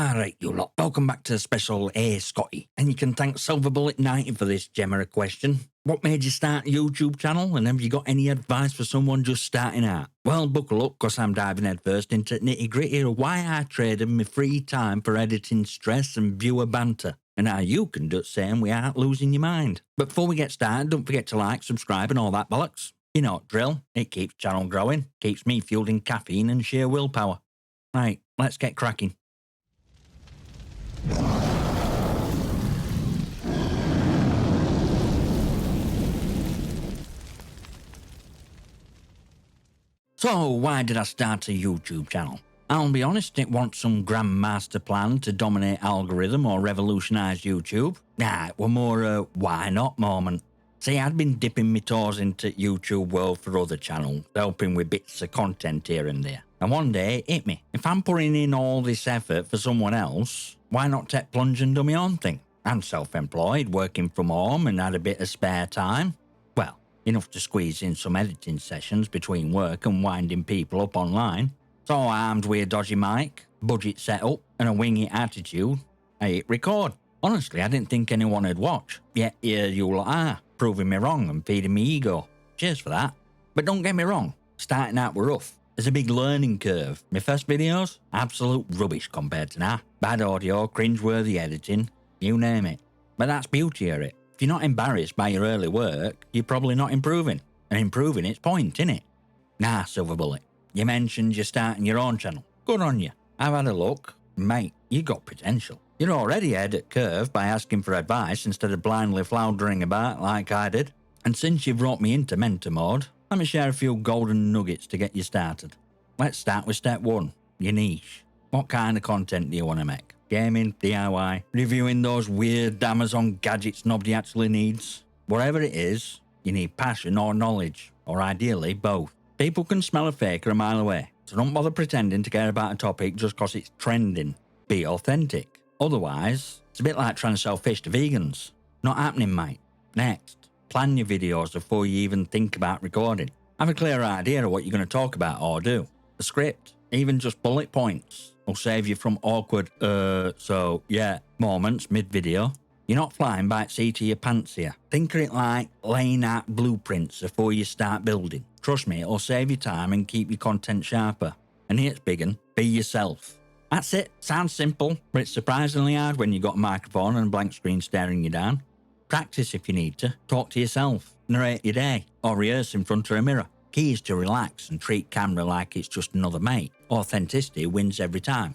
Alright, you lot. Welcome back to the special Scotty. And you can thank SilverBullet90 for this gemmer question. What made you start a YouTube channel, and have you got any advice for someone just starting out? Well, buckle up, because I'm diving headfirst into nitty-gritty of why I traded my free time for editing stress and viewer banter, and how you can do the same without losing your mind. But before we get started, don't forget to like, subscribe and all that bollocks. You know what drill. It keeps the channel growing, keeps me fueled in caffeine and sheer willpower. Right, let's get cracking. So, why did I start a YouTube channel? I'll be honest, it wasn't some grand master plan to dominate algorithm or revolutionise YouTube. Nah, it were more a why not moment. See, I'd been dipping my toes into YouTube world for other channels, helping with bits of content here and there. And one day it hit me. If I'm putting in all this effort for someone else, why not take plunge and do my own thing? I'm self-employed, working from home and had a bit of spare time. Well, enough to squeeze in some editing sessions between work and winding people up online. So armed with a dodgy mic, budget setup and a wingy attitude, I hit record. Honestly, I didn't think anyone would watch. Yet here you lot are, proving me wrong and feeding me ego. Cheers for that. But don't get me wrong, starting out were rough. There's a big learning curve. My first videos, absolute rubbish compared to now. Bad audio, cringe-worthy editing, you name it. But that's beauty of it. If you're not embarrassed by your early work, you're probably not improving. And improving it's point, innit? Nah, Silverbullet. You mentioned you're starting your own channel. Good on you. I've had a look. Mate, you got potential. You're already ahead at curve by asking for advice instead of blindly floundering about like I did. And since you've brought me into mentor mode, let me share a few golden nuggets to get you started. Let's start with step 1, your niche. What kind of content do you want to make? Gaming, DIY, reviewing those weird Amazon gadgets nobody actually needs? Whatever it is, you need passion or knowledge, or ideally both. People can smell a faker a mile away, so don't bother pretending to care about a topic just because it's trending. Be authentic. Otherwise, it's a bit like trying to sell fish to vegans. Not happening, mate. Next. Plan your videos before you even think about recording. Have a clear idea of what you're going to talk about or do. The script, even just bullet points, will save you from awkward, moments mid-video. You're not flying by the seat of your pants here. Think of it like laying out blueprints before you start building. Trust me, it'll save you time and keep your content sharper. And here's big un, be yourself. That's it. Sounds simple, but it's surprisingly hard when you've got a microphone and a blank screen staring you down. Practice if you need to. Talk to yourself. Narrate your day. Or rehearse in front of a mirror. Key is to relax and treat camera like it's just another mate. Authenticity wins every time.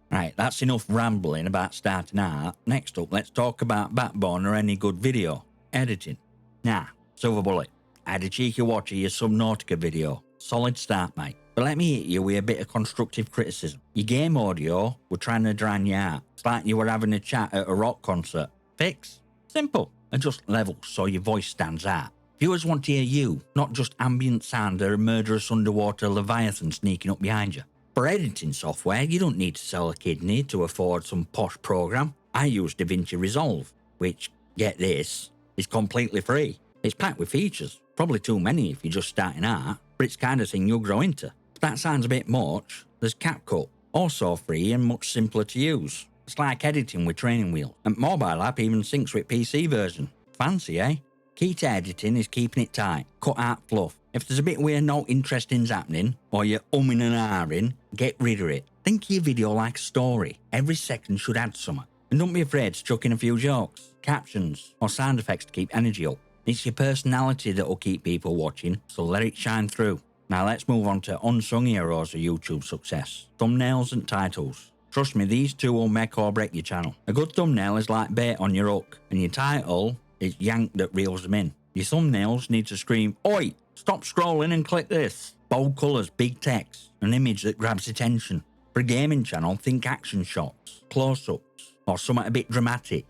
Right, that's enough rambling about starting out. Next up, let's talk about backbone or any good video. Editing. Nah, silver bullet. I had a cheeky watch of your Subnautica video. Solid start, mate. But let me hit you with a bit of constructive criticism. Your game audio were trying to drown you out. It's like you were having a chat at a rock concert. Fix? Simple. Adjust levels so your voice stands out. Viewers want to hear you, not just ambient sound or a murderous underwater leviathan sneaking up behind you. For editing software, you don't need to sell a kidney to afford some posh program. I use DaVinci Resolve, which, get this, is completely free. It's packed with features, probably too many if you're just starting out, but it's the kind of thing you'll grow into. If that sounds a bit much, there's CapCut, also free and much simpler to use. It's like editing with training wheels, and mobile app even syncs with PC version. Fancy, eh? Key to editing is keeping it tight, cut out fluff. If there's a bit where no interesting's happening, or you're umming and ahhing, get rid of it. Think of your video like a story. Every second should add something. And don't be afraid to chuck in a few jokes, captions, or sound effects to keep energy up. It's your personality that'll keep people watching, so let it shine through. Now let's move on to unsung heroes of YouTube success. Thumbnails and titles. Trust me, these two will make or break your channel. A good thumbnail is like bait on your hook, and your title is yank that reels them in. Your thumbnails need to scream, "Oi, stop scrolling and click this." Bold colours, big text, an image that grabs attention. For a gaming channel, think action shots, close-ups, or something a bit dramatic,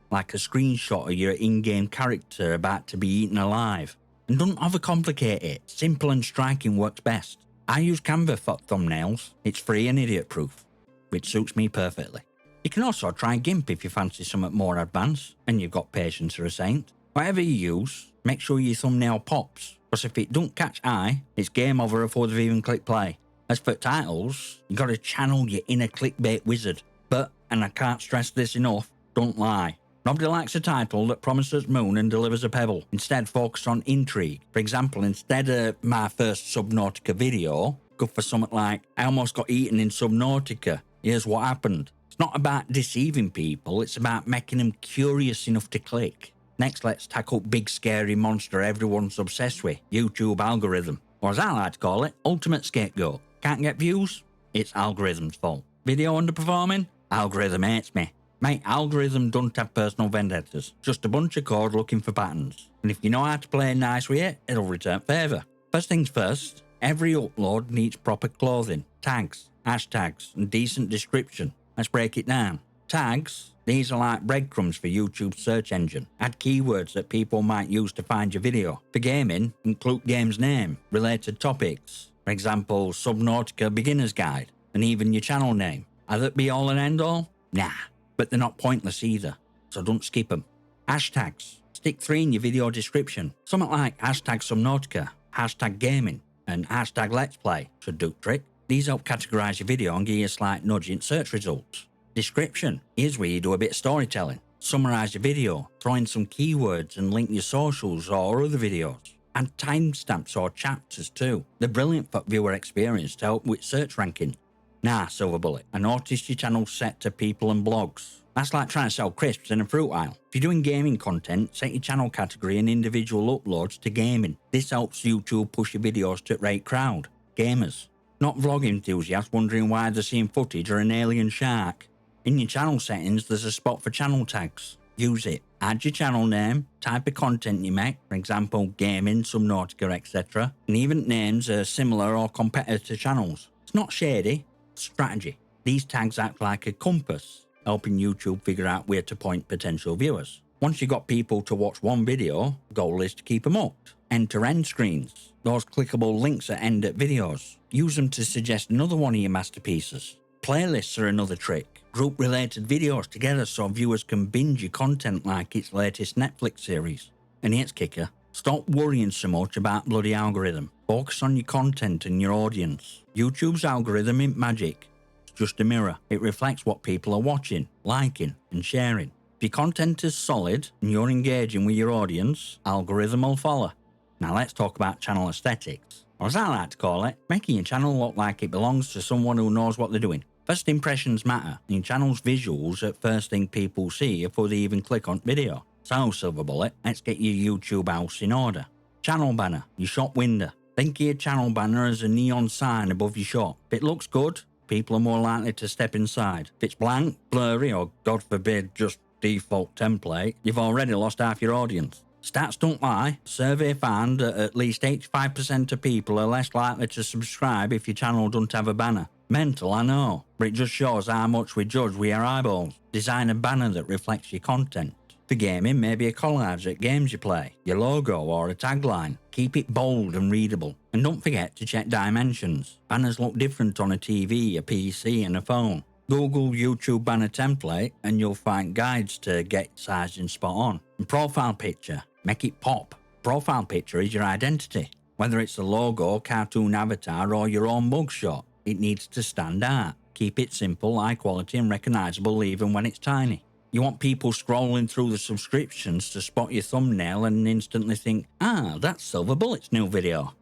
like a screenshot of your in-game character about to be eaten alive. And don't overcomplicate it. Simple and striking works best. I use Canva for thumbnails. It's free and idiot-proof, which suits me perfectly. You can also try GIMP if you fancy something more advanced and you've got patience for a saint. Whatever you use, make sure your thumbnail pops, because if it don't catch eye, it's game over before they've even clicked play. As for titles, you got to channel your inner clickbait wizard. But and I can't stress this enough, don't lie. Nobody likes a title that promises moon and delivers a pebble. Instead, focus on intrigue. For example, instead of my first Subnautica video, go for something like, I almost got eaten in Subnautica. Here's what happened. It's not about deceiving people, it's about making them curious enough to click. Next, let's tackle big scary monster everyone's obsessed with, YouTube algorithm. Or as I like to call it, ultimate scapegoat. Can't get views? It's algorithm's fault. Video underperforming? Algorithm hates me. Mate, algorithm don't have personal vendettas. Just a bunch of code looking for patterns. And if you know how to play nice with it, it'll return favour. First things first, every upload needs proper clothing, tags, hashtags, and decent description. Let's break it down. Tags, these are like breadcrumbs for YouTube's search engine. Add keywords that people might use to find your video. For gaming, include game's name, related topics. For example, Subnautica Beginner's Guide, and even your channel name. Are that be all and end all? Nah. But they're not pointless either, so don't skip them. Hashtags. Stick 3 in your video description. Something like hashtag Subnautica, hashtag gaming, and hashtag let's play should do the trick. These help categorise your video and give you a slight nudge in search results. Description. Here's where you do a bit of storytelling. Summarise your video, throw in some keywords and link your socials or other videos. Add timestamps or chapters too. They're brilliant for viewer experience to help with search ranking. Nah, Silver Bullet, I noticed your channel's set to people and blogs. That's like trying to sell crisps in a fruit aisle. If you're doing gaming content, set your channel category and individual uploads to gaming. This helps YouTube push your videos to the right crowd. Gamers. Not vlog enthusiasts wondering why they're seeing footage or an alien shark. In your channel settings, there's a spot for channel tags. Use it. Add your channel name, type of content you make, for example, gaming, Subnautica, etc. And even names are similar or competitor channels. It's not shady. Strategy. These tags act like a compass, helping YouTube figure out where to point potential viewers. Once you've got people to watch one video, goal is to keep them hooked. End-to-end screens. Those clickable links that end at videos. Use them to suggest another one of your masterpieces. Playlists are another trick. Group related videos together so viewers can binge your content like its latest Netflix series. And here's kicker. Stop worrying so much about bloody algorithm. Focus on your content and your audience. YouTube's algorithm ain't magic. It's just a mirror. It reflects what people are watching, liking, and sharing. If your content is solid and you're engaging with your audience, algorithm will follow. Now let's talk about channel aesthetics. Or as I like to call it, making your channel look like it belongs to someone who knows what they're doing. First impressions matter, and your channel's visuals are the first thing people see before they even click on video. So, Silver Bullet, let's get your YouTube house in order. Channel banner, your shop window. Think of your channel banner as a neon sign above your shop. If it looks good, people are more likely to step inside. If it's blank, blurry, or God forbid, just default template, you've already lost half your audience. Stats don't lie. Survey found that at least 85% of people are less likely to subscribe if your channel doesn't have a banner. Mental, I know, but it just shows how much we judge with our eyeballs. Design a banner that reflects your content. For gaming, maybe a collage at games you play, your logo or a tagline. Keep it bold and readable. And don't forget to check dimensions. Banners look different on a TV, a PC and a phone. Google YouTube banner template and you'll find guides to get sizing spot on. And profile picture, make it pop. Profile picture is your identity. Whether it's a logo, cartoon avatar or your own mugshot, it needs to stand out. Keep it simple, high quality and recognisable even when it's tiny. You want people scrolling through the subscriptions to spot your thumbnail and instantly think, that's Silver Bullet's new video.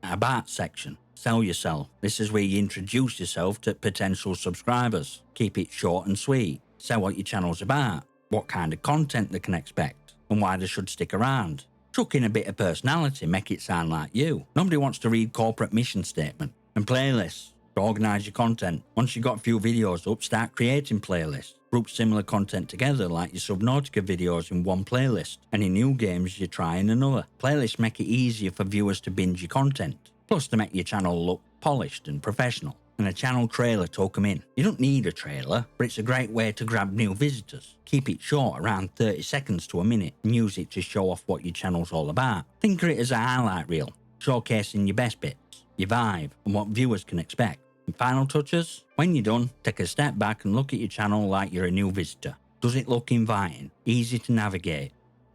About section. Sell yourself. This is where you introduce yourself to potential subscribers. Keep it short and sweet. Say what your channel's about, what kind of content they can expect, and why they should stick around. Chuck in a bit of personality, make it sound like you. Nobody wants to read corporate mission statement. And playlists. To organise your content. Once you've got a few videos up, start creating playlists. Group similar content together like your Subnautica videos in one playlist. Any new games you try in another. Playlists make it easier for viewers to binge your content. Plus to make your channel look polished and professional. And a channel trailer to hook them in. You don't need a trailer, but it's a great way to grab new visitors. Keep it short, around 30 seconds to a minute, and use it to show off what your channel's all about. Think of it as a highlight reel, showcasing your best bits, your vibe, and what viewers can expect. And final touches? When you're done, take a step back and look at your channel like you're a new visitor. Does it look inviting? Easy to navigate?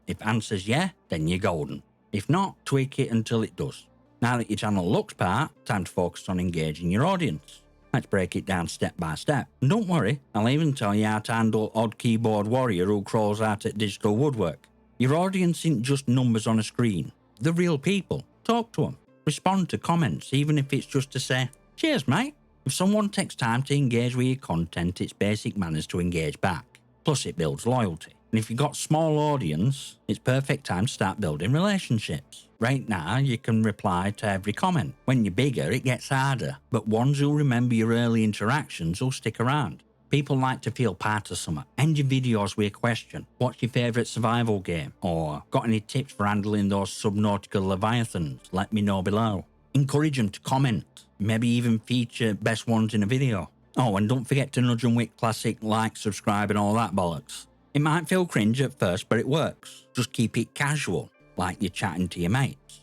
If answer's yeah, then you're golden. If not, tweak it until it does. Now that your channel looks part, time to focus on engaging your audience. Let's break it down step by step. And don't worry, I'll even tell you how to handle odd keyboard warrior who crawls out at digital woodwork. Your audience isn't just numbers on a screen. They're real people. Talk to them. Respond to comments, even if it's just to say, "Cheers, mate." If someone takes time to engage with your content, it's basic manners to engage back. Plus, it builds loyalty. And if you've got small audience, it's perfect time to start building relationships. Right now, you can reply to every comment. When you're bigger, it gets harder, but ones who remember your early interactions will stick around. People like to feel part of something. End your videos with a question. What's your favourite survival game? Or, got any tips for handling those subnautical leviathans? Let me know below. Encourage them to comment. Maybe even feature best ones in a video. Oh, and don't forget to nudge them with classic like, subscribe and all that bollocks. It might feel cringe at first, but it works. Just keep it casual, like you're chatting to your mates.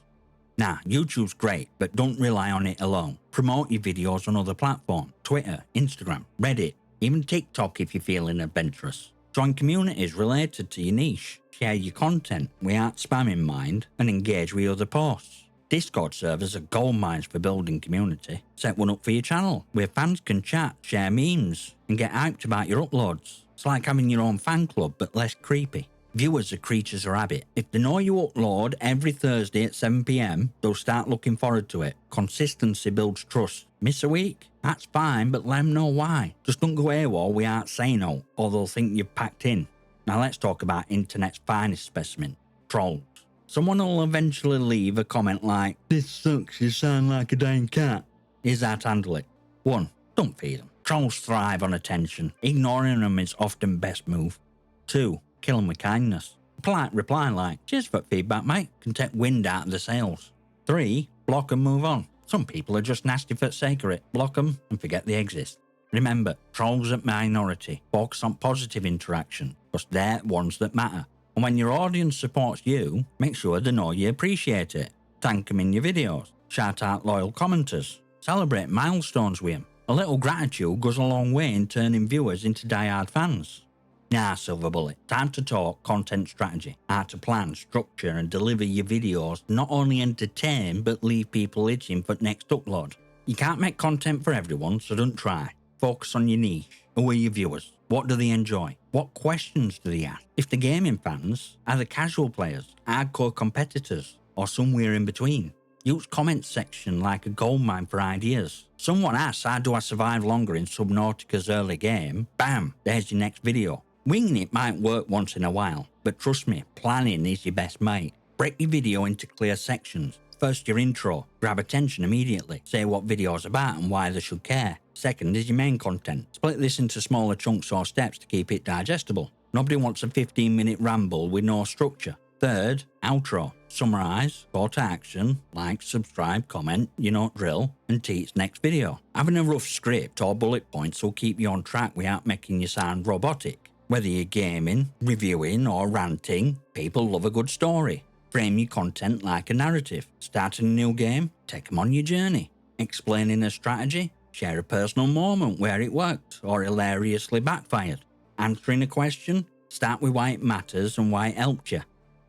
Now, YouTube's great, but don't rely on it alone. Promote your videos on other platforms. Twitter, Instagram, Reddit, even TikTok if you're feeling adventurous. Join communities related to your niche. Share your content without spam in mind and engage with other posts. Discord servers are gold mines for building community. Set one up for your channel, where fans can chat, share memes, and get hyped about your uploads. It's like having your own fan club, but less creepy. Viewers are creatures of habit. If they know you upload every Thursday at 7 PM, they'll start looking forward to it. Consistency builds trust. Miss a week? That's fine, but let them know why. Just don't go AWOL without saying no, or they'll think you've packed in. Now let's talk about internet's finest specimen, trolls. Someone will eventually leave a comment like, "This sucks, you sound like a dying cat." Here's how to handle it. 1. Don't feed them. Trolls thrive on attention. Ignoring them is often best move. 2. Kill them with kindness. A polite reply like, "Cheers for feedback, mate," can take wind out of the sails. 3. Block and move on. Some people are just nasty for the sake of it. Block them and forget they exist. Remember, trolls are minority. Focus on positive interaction, because they're ones that matter. And when your audience supports you, make sure they know you appreciate it. Thank them in your videos. Shout out loyal commenters. Celebrate milestones with them. A little gratitude goes a long way in turning viewers into die-hard fans. Now, Silver Bullet, time to talk content strategy. How to plan, structure and deliver your videos not only entertain but leave people itching for the next upload. You can't make content for everyone, so don't try. Focus on your niche. Who are your viewers? What do they enjoy? What questions do they ask? If they're gaming fans, are they casual players, hardcore competitors, or somewhere in between? Use comment section like a goldmine for ideas. Someone asks, "How do I survive longer in Subnautica's early game?" Bam, there's your next video. Winging it might work once in a while, but trust me, planning is your best mate. Break your video into clear sections. First, your intro. Grab attention immediately. Say what video's about and why they should care. Second is your main content. Split this into smaller chunks or steps to keep it digestible. Nobody wants a 15-minute ramble with no structure. Third, outro. Summarize, call to action, like, subscribe, comment, you know drill, and teach next video. Having a rough script or bullet points will keep you on track without making you sound robotic. Whether you're gaming, reviewing, or ranting, people love a good story. Frame your content like a narrative. Starting a new game, take them on your journey. Explaining a strategy, share a personal moment where it worked or hilariously backfired. Answering a question, start with why it matters and why it helped you.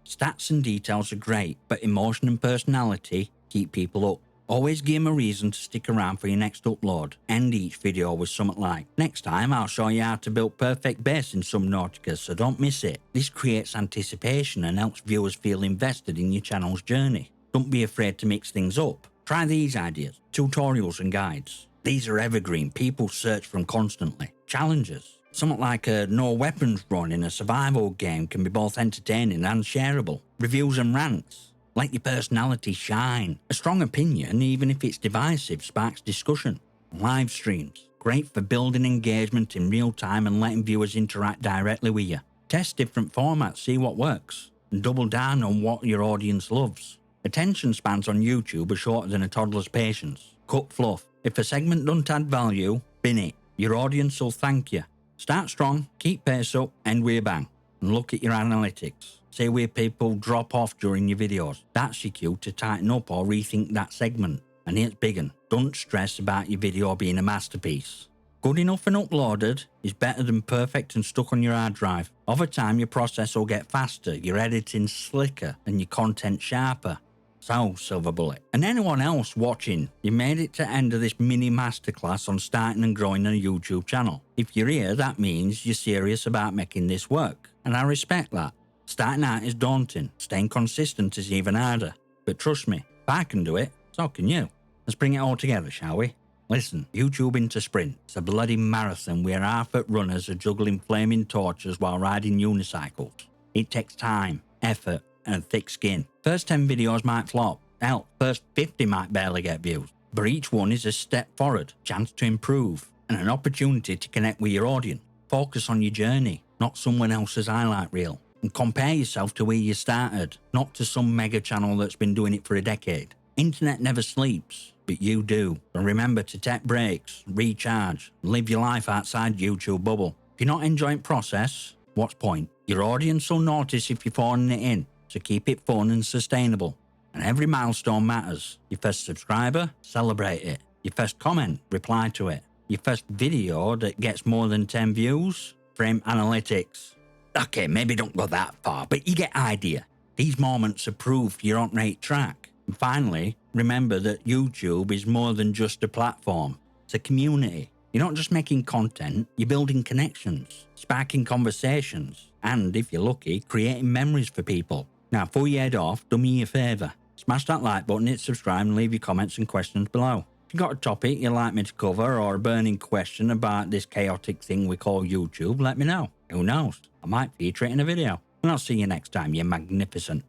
Stats and details are great, but emotion and personality keep people up. Always give them a reason to stick around for your next upload. End each video with something like, "Next time I'll show you how to build perfect base in Subnautica, so don't miss it." This creates anticipation and helps viewers feel invested in your channel's journey. Don't be afraid to mix things up. Try these ideas, tutorials and guides. These are evergreen, people search for them constantly. Challenges. Something like a no weapons run in a survival game can be both entertaining and shareable. Reviews and rants. Let your personality shine. A strong opinion, even if it's divisive, sparks discussion. Live streams. Great for building engagement in real time and letting viewers interact directly with you. Test different formats, see what works, and double down on what your audience loves. Attention spans on YouTube are shorter than a toddler's patience. Cut fluff. If a segment don't add value, bin it. Your audience will thank you. Start strong, keep pace up, end with a bang. And look at your analytics. See where people drop off during your videos. That's your cue to tighten up or rethink that segment. And here's big one. Don't stress about your video being a masterpiece. Good enough and uploaded is better than perfect and stuck on your hard drive. Over time, your process will get faster, your editing slicker, and your content sharper. So, Silver Bullet, and anyone else watching, you made it to the end of this mini masterclass on starting and growing a YouTube channel. If you're here, that means you're serious about making this work, and I respect that. Starting out is daunting, staying consistent is even harder. But trust me, if I can do it, so can you. Let's bring it all together, shall we? Listen, YouTube into sprint. It's a bloody marathon where half-foot runners are juggling flaming torches while riding unicycles. It takes time, effort, and thick skin. First 10 videos might flop. Hell, first 50 might barely get views. But each one is a step forward, chance to improve, and an opportunity to connect with your audience. Focus on your journey, not someone else's highlight reel. And compare yourself to where you started, not to some mega channel that's been doing it for a decade. Internet never sleeps, but you do. And remember to take breaks, recharge, and live your life outside YouTube bubble. If you're not enjoying the process, what's point? Your audience will notice if you're phoning it in, so keep it fun and sustainable. And every milestone matters. Your first subscriber, celebrate it. Your first comment, reply to it. Your first video that gets more than 10 views, frame analytics. Okay, maybe don't go that far, but you get idea. These moments are proof you're on the right track. And finally, remember that YouTube is more than just a platform. It's a community. You're not just making content, you're building connections, sparking conversations, and if you're lucky, creating memories for people. Now, before you head off, do me a favour. Smash that like button, hit subscribe, and leave your comments and questions below. If you've got a topic you'd like me to cover or a burning question about this chaotic thing we call YouTube, let me know. Who knows? I might feature it in a video. And I'll see you next time, you magnificent.